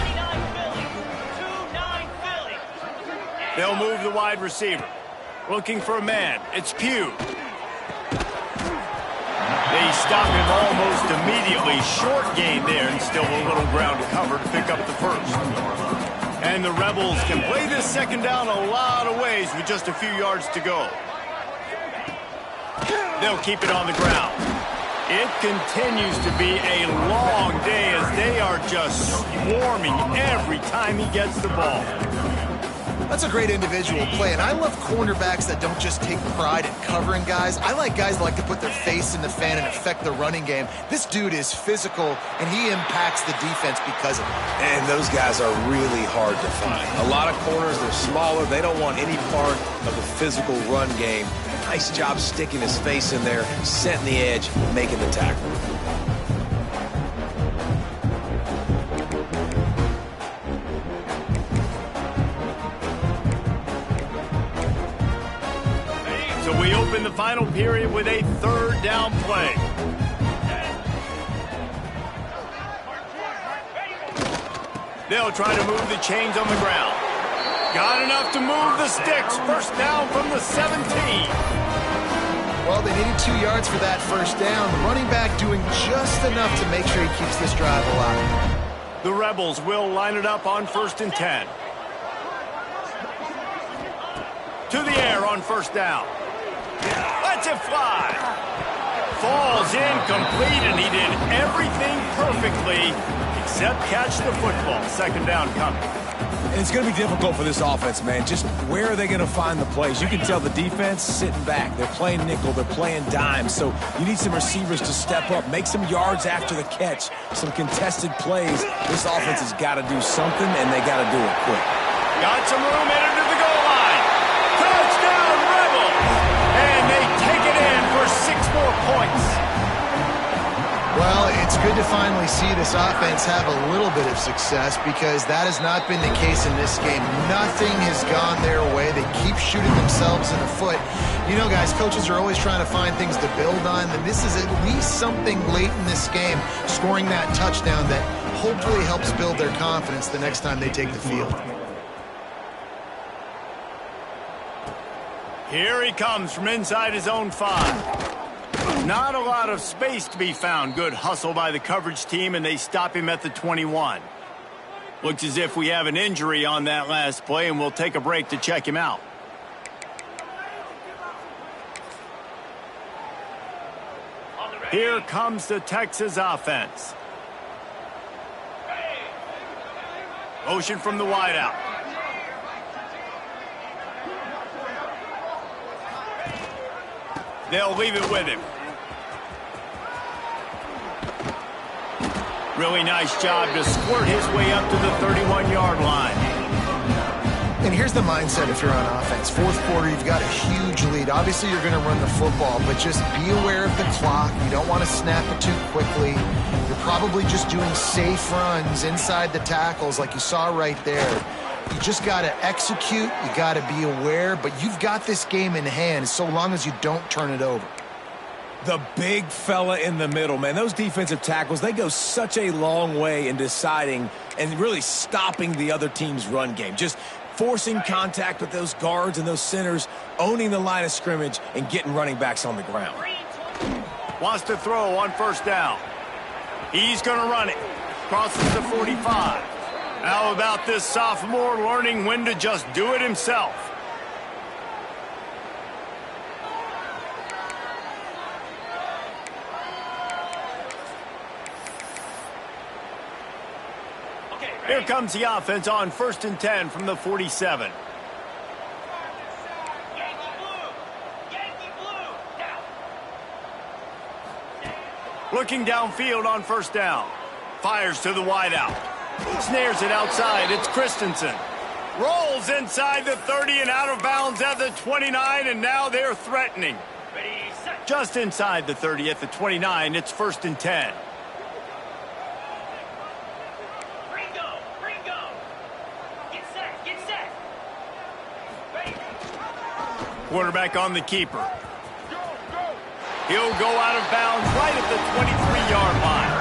They'll move the wide receiver. Looking for a man. It's Pugh. They stop him almost immediately. Short gain there, and still a little ground to cover to pick up the 1st. And the Rebels can play this 2nd down a lot of ways with just a few yards to go. They'll keep it on the ground. It continues to be a long day as they are just swarming every time he gets the ball. That's a great individual play, and I love cornerbacks that don't just take pride in covering guys. I like guys that like to put their face in the fan and affect the running game. This dude is physical, and he impacts the defense because of it. And those guys are really hard to find. A lot of corners, they're smaller. They don't want any part of the physical run game. Nice job sticking his face in there, setting the edge, making the tackle. We open the final period with a 3rd down play. They'll try to move the chains on the ground. Got enough to move the sticks. 1st down from the 17. Well, they needed 2 yards for that 1st down. The running back doing just enough to make sure he keeps this drive alive. The Rebels will line it up on 1st and 10. To the air on 1st down. Lets it fly. Falls incomplete, and he did everything perfectly except catch the football. 2nd down coming. And it's going to be difficult for this offense, man. Just where are they going to find the plays? You can tell the defense sitting back. They're playing nickel. They're playing dime. So you need some receivers to step up, make some yards after the catch, some contested plays. This offense has got to do something, and they got to do it quick. Got some room headed to the goal line. Touchdown, Rebels! And they take it in for 6 more points. Well, it's good to finally see this offense have a little bit of success because that has not been the case in this game. Nothing has gone their way. They keep shooting themselves in the foot. You know, guys, coaches are always trying to find things to build on, and this is at least something late in this game, scoring that touchdown that hopefully helps build their confidence the next time they take the field. Here he comes from inside his own 5. Not a lot of space to be found. Good hustle by the coverage team, and they stop him at the 21. Looks as if we have an injury on that last play, and we'll take a break to check him out. Here comes the Texas offense. Motion from the wideout. They'll leave it with him. Really nice job to squirt his way up to the 31-yard line. And here's the mindset if you're on offense. Fourth quarter, you've got a huge lead. Obviously, you're going to run the football, but just be aware of the clock. You don't want to snap it too quickly. You're probably just doing safe runs inside the tackles like you saw right there. You just got to execute. You got to be aware, but you've got this game in hand so long as you don't turn it over. The big fella in the middle, man. Those defensive tackles, they go such a long way in deciding and really stopping the other team's run game. Just forcing contact with those guards and those centers, owning the line of scrimmage, and getting running backs on the ground. Wants to throw on first down. He's going to run it. Crosses the 45. How about this sophomore learning when to just do it himself? Here comes the offense on 1st and 10 from the 47. Looking downfield on first down. Fires to the wideout. Snares it outside. It's Christensen. Rolls inside the 30 and out of bounds at the 29, and now they're threatening. Just inside the 30 at the 29. It's 1st and 10. Quarterback on the keeper. He'll go out of bounds right at the 23-yard line.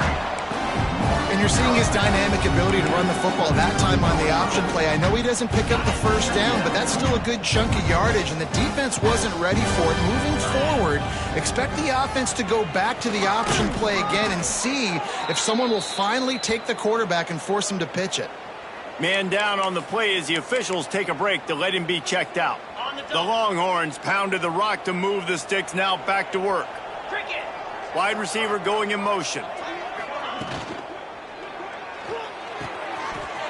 And you're seeing his dynamic ability to run the football, that time on the option play. I know he doesn't pick up the first down, but that's still a good chunk of yardage, and the defense wasn't ready for it. Moving forward, expect the offense to go back to the option play again and see if someone will finally take the quarterback and force him to pitch it. Man down on the play as the officials take a break to let him be checked out. The Longhorns pounded the rock to move the sticks, now back to work. Wide receiver going in motion.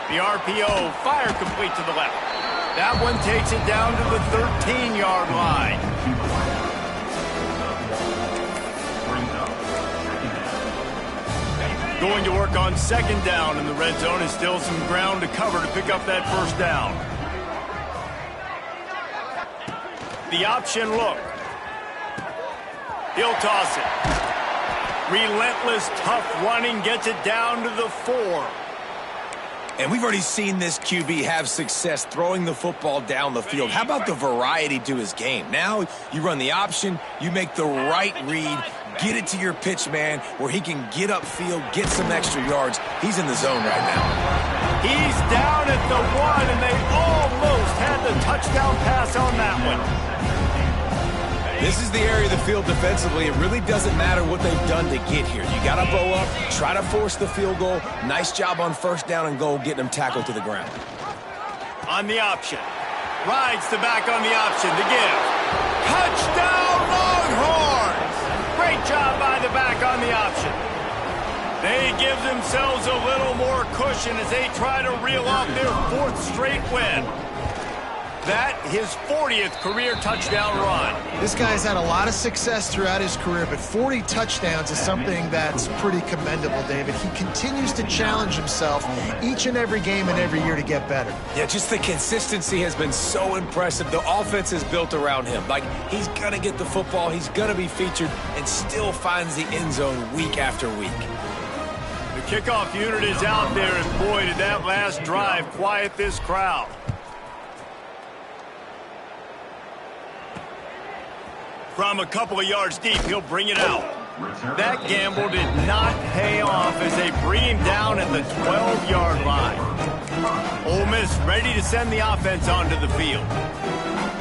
The RPO, fire complete to the left. That one takes it down to the 13-yard line. Going to work on 2nd down in the red zone, and still some ground to cover to pick up that first down. The option look. He'll toss it. Relentless, tough running, gets it down to the 4. And we've already seen this QB have success throwing the football down the field. How about the variety to his game? Now you run the option, you make the right read, get it to your pitch man where he can get upfield, get some extra yards. He's in the zone right now. He's down at the 1, and they almost had the touchdown pass on that one. This is the area of the field defensively. It really doesn't matter what they've done to get here. You got to bow up, try to force the field goal. Nice job on 1st down and goal, getting them tackled to the ground. On the option. Rides the back on the option to give. Touchdown Longhorns! Great job by the back on the option. They give themselves a little more cushion as they try to reel off their 4th straight win. That, his 40th career touchdown run. This guy's had a lot of success throughout his career, but 40 touchdowns is something that's pretty commendable, David. He continues to challenge himself each and every game and every year to get better. Yeah, just the consistency has been so impressive. The offense is built around him. Like, he's going to get the football, he's going to be featured, and still finds the end zone week after week. The kickoff unit is out there, and boy, did that last drive quiet this crowd. From a couple of yards deep, he'll bring it out. That gamble did not pay off as they bring him down at the 12-yard line. Ole Miss ready to send the offense onto the field.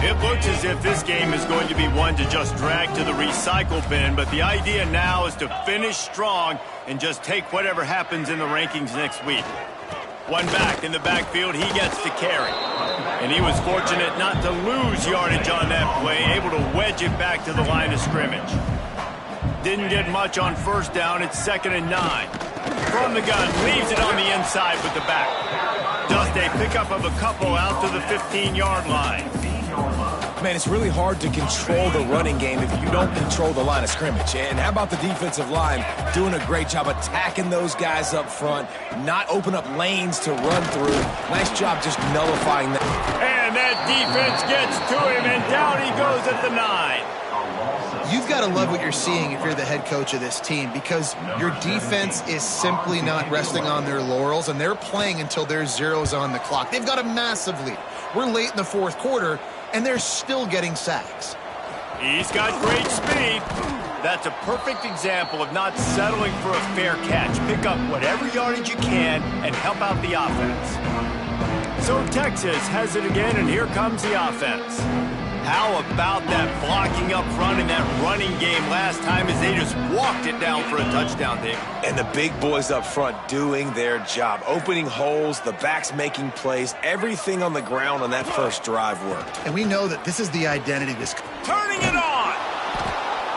It looks as if this game is going to be one to just drag to the recycle bin, but the idea now is to finish strong and just take whatever happens in the rankings next week. One back in the backfield, he gets to carry. And he was fortunate not to lose yardage on that play, able to wedge it back to the line of scrimmage. Didn't get much on first down. It's 2nd and 9. From the gun, leaves it on the inside with the back. Just a pickup of a couple out to the 15-yard line. Man, it's really hard to control the running game if you don't control the line of scrimmage. And how about the defensive line doing a great job attacking those guys up front, not open up lanes to run through. Nice job just nullifying that. And that defense gets to him, and down he goes at the 9. You've got to love what you're seeing if you're the head coach of this team, because your defense is simply not resting on their laurels, and they're playing until there's zeros on the clock. They've got a massive lead. We're late in the fourth quarter, and they're still getting sacks. He's got great speed. That's a perfect example of not settling for a fair catch. Pick up whatever yardage you can and help out the offense. So Texas has it again, and here comes the offense. How about that blocking up front in that running game last time as they just walked it down for a touchdown, Dave? And the big boys up front doing their job, opening holes, the backs making plays, everything on the ground on that first drive worked. And we know that this is the identity of this. Turning it on!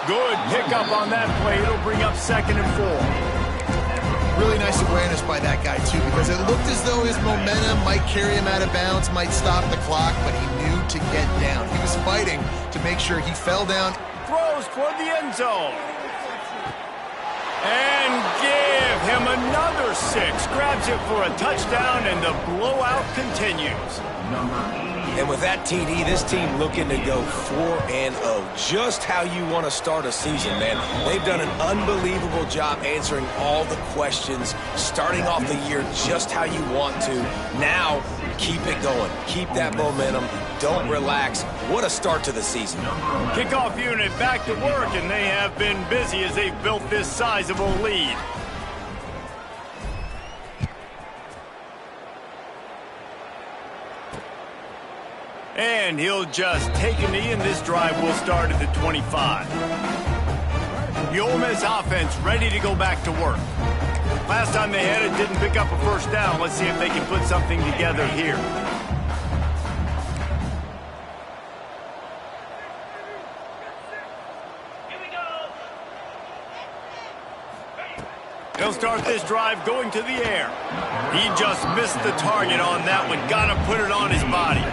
Good pickup on that play. It'll bring up 2nd and 4. Really nice awareness by that guy, too, because it looked as though his momentum might carry him out of bounds, might stop the clock, but he knew to get down. He was fighting to make sure he fell down. Throws toward the end zone. And give him another 6. Grabs it for a touchdown, and the blowout continues. And with that TD, this team looking to go 4-0. Just how you want to start a season, man. They've done an unbelievable job answering all the questions, starting off the year just how you want to. Now, keep it going. Keep that momentum. Don't relax. What a start to the season. Kickoff unit back to work, and they have been busy as they've built this sizable lead. And he'll just take a knee, and this drive will start at the 25. The Ole Miss offense ready to go back to work. Last time they had it, didn't pick up a first down. Let's see if they can put something together here. He'll start this drive going to the air. He just missed the target on that one. Got to put it on his body.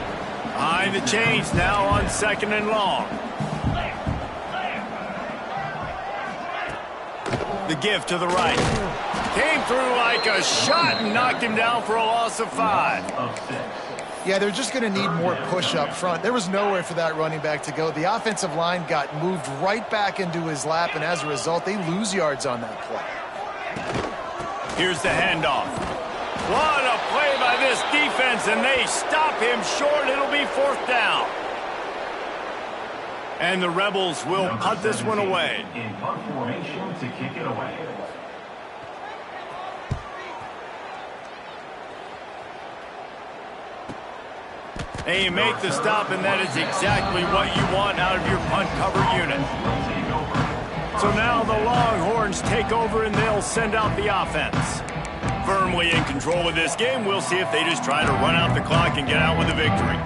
Behind the chains now on 2nd and long. The give to the right. Came through like a shot and knocked him down for a loss of 5. Yeah, they're just going to need more push up front. There was nowhere for that running back to go. The offensive line got moved right back into his lap, and as a result, they lose yards on that play. Here's the handoff. What a play by this defense, and they stop him short. It'll be 4th down. And the Rebels will punt this one away. In punt formation to kick it away. They make the stop, and that is exactly what you want out of your punt cover unit. So now the Longhorns take over, and they'll send out the offense. Firmly in control of this game. We'll see if they just try to run out the clock and get out with a victory.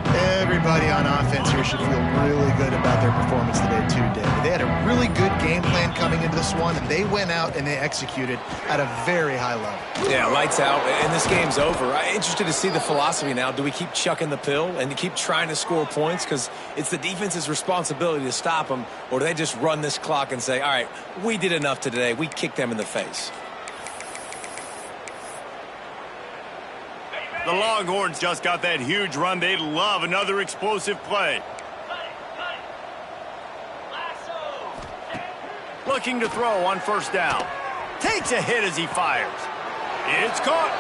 Everybody on offense here should feel really good about their performance today too, David. They had a really good game plan coming into this one, and they went out and they executed at a very high level. Yeah, lights out, and this game's over. I'm interested to see the philosophy now. Do we keep chucking the pill and keep trying to score points because it's the defense's responsibility to stop them, or do they just run this clock and say, all right, we did enough today. We kicked them in the face. The Longhorns just got that huge run. They'd love another explosive play. Looking to throw on first down. Takes a hit as he fires. It's caught.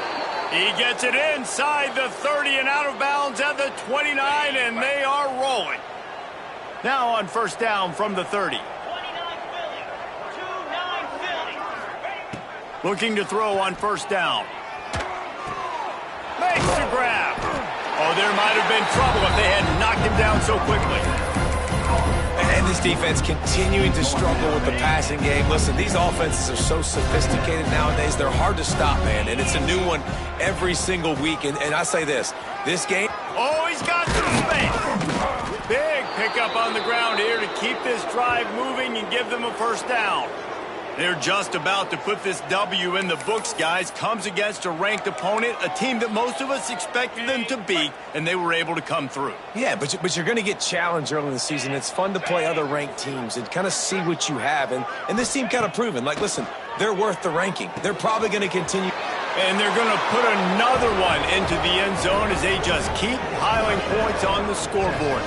He gets it inside the 30 and out of bounds at the 29, and they are rolling. Now on first down from the 30. Looking to throw on first down. Makes the grab. Oh, there might have been trouble if they hadn't knocked him down so quickly. And this defense continuing to struggle with the passing game. Listen, these offenses are so sophisticated nowadays. They're hard to stop, man. And it's a new one every single week. And I say this game. Oh, he's got some space. Big pickup on the ground here to keep this drive moving and give them a first down. They're just about to put this W in the books, guys. Comes against a ranked opponent, a team that most of us expected them to beat, and they were able to come through. Yeah, but you're going to get challenged early in the season. It's fun to play other ranked teams and kind of see what you have. And this team kind of proven, like, listen, they're worth the ranking. They're probably going to continue. And they're going to put another one into the end zone as they just keep piling points on the scoreboard.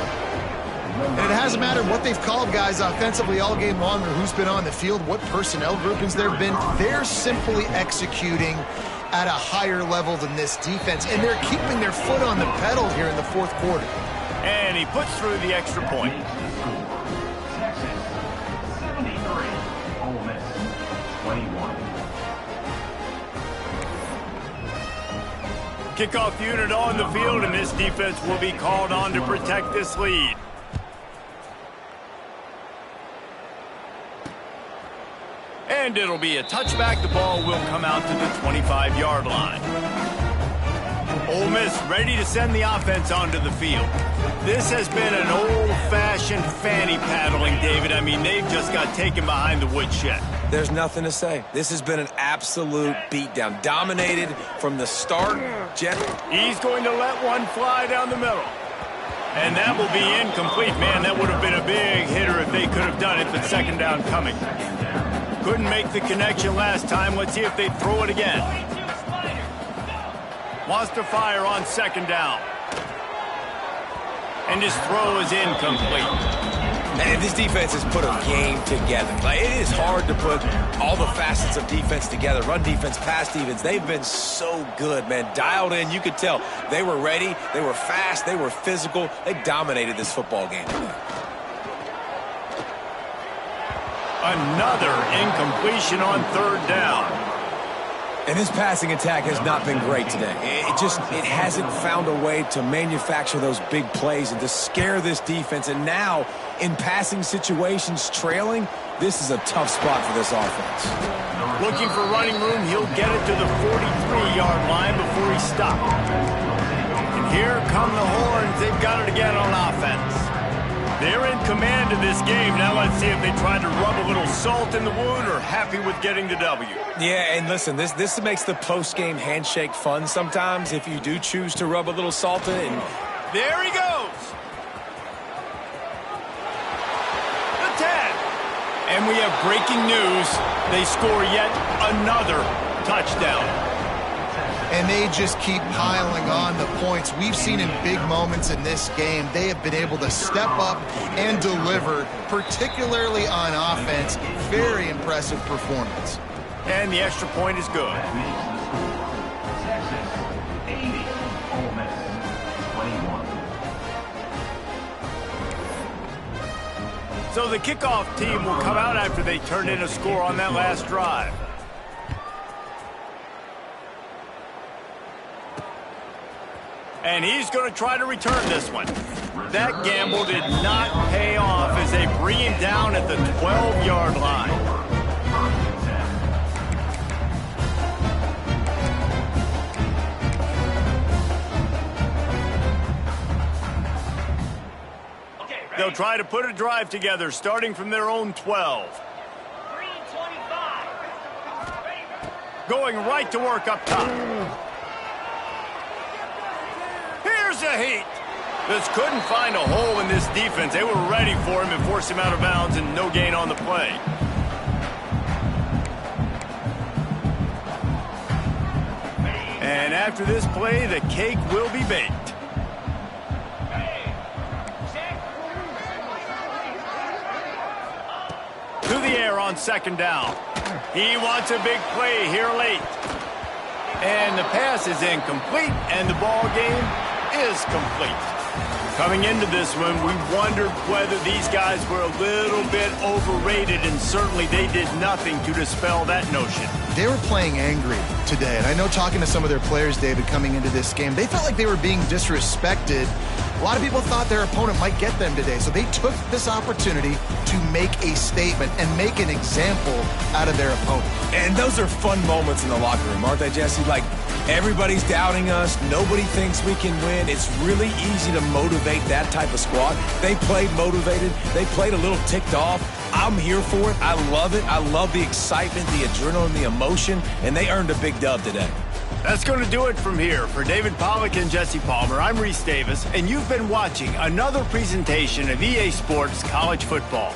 And it hasn't mattered what they've called guys offensively all game long or who's been on the field, what personnel groupings there have been. They're simply executing at a higher level than this defense, and they're keeping their foot on the pedal here in the fourth quarter. And he puts through the extra point. Texas 73, Ole Miss 21. Kickoff unit on the field, and this defense will be called on to protect this lead. And it'll be a touchback. The ball will come out to the 25-yard line. Ole Miss ready to send the offense onto the field. This has been an old-fashioned fanny paddling, David. I mean, they've just got taken behind the woodshed. There's nothing to say. This has been an absolute beatdown. Dominated from the start. He's going to let one fly down the middle. And that will be incomplete. Man, that would have been a big hitter if they could have done it, but second down coming. Couldn't make the connection last time. Let's see if they throw it again. Wants to fire on second down. And his throw is incomplete. And this defense has put a game together. Like, it is hard to put all the facets of defense together. Run defense, pass defense. They've been so good, man. Dialed in. You could tell they were ready. They were fast. They were physical. They dominated this football game. Another incompletion on third down. And this passing attack has not been great today. It hasn't found a way to manufacture those big plays and to scare this defense. And now, in passing situations, trailing, this is a tough spot for this offense. Looking for running room, he'll get it to the 43-yard line before he stopped. And here come the horns. They've got it again on offense. They're in command of this game. Now let's see if they try to rub a little salt in the wound or happy with getting the W. Yeah, and listen, this makes the post-game handshake fun sometimes if you do choose to rub a little salt in it. And there he goes. The 10. And we have breaking news. They score yet another touchdown. And they just keep piling on the points. We've seen in big moments in this game, they have been able to step up and deliver, particularly on offense. Very impressive performance. And the extra point is good. Texas 80, Ole Miss 21. So the kickoff team will come out after they turn in a score on that last drive. And he's going to try to return this one. That gamble did not pay off as they bring him down at the 12-yard line. They'll try to put a drive together, starting from their own 12. Going right to work up top. Here's a heat. Just couldn't find a hole in this defense. They were ready for him and forced him out of bounds, and no gain on the play. And after this play, the cake will be baked. To the air on second down. He wants a big play here late. And the pass is incomplete, and the ball game is complete. Coming into this one, we wondered whether these guys were a little bit overrated, and certainly they did nothing to dispel that notion. They were playing angry today, and I know talking to some of their players, David, coming into this game, they felt like they were being disrespected. A lot of people thought their opponent might get them today, so they took this opportunity to make a statement and make an example out of their opponent. And those are fun moments in the locker room, aren't they, Jesse? Like, everybody's doubting us. Nobody thinks we can win. It's really easy to motivate that type of squad. They played motivated. They played a little ticked off. I'm here for it. I love it. I love the excitement, the adrenaline, the emotion, and they earned a big dub today. That's going to do it from here. For David Pollack and Jesse Palmer, I'm Reese Davis, and you've been watching another presentation of EA Sports College Football.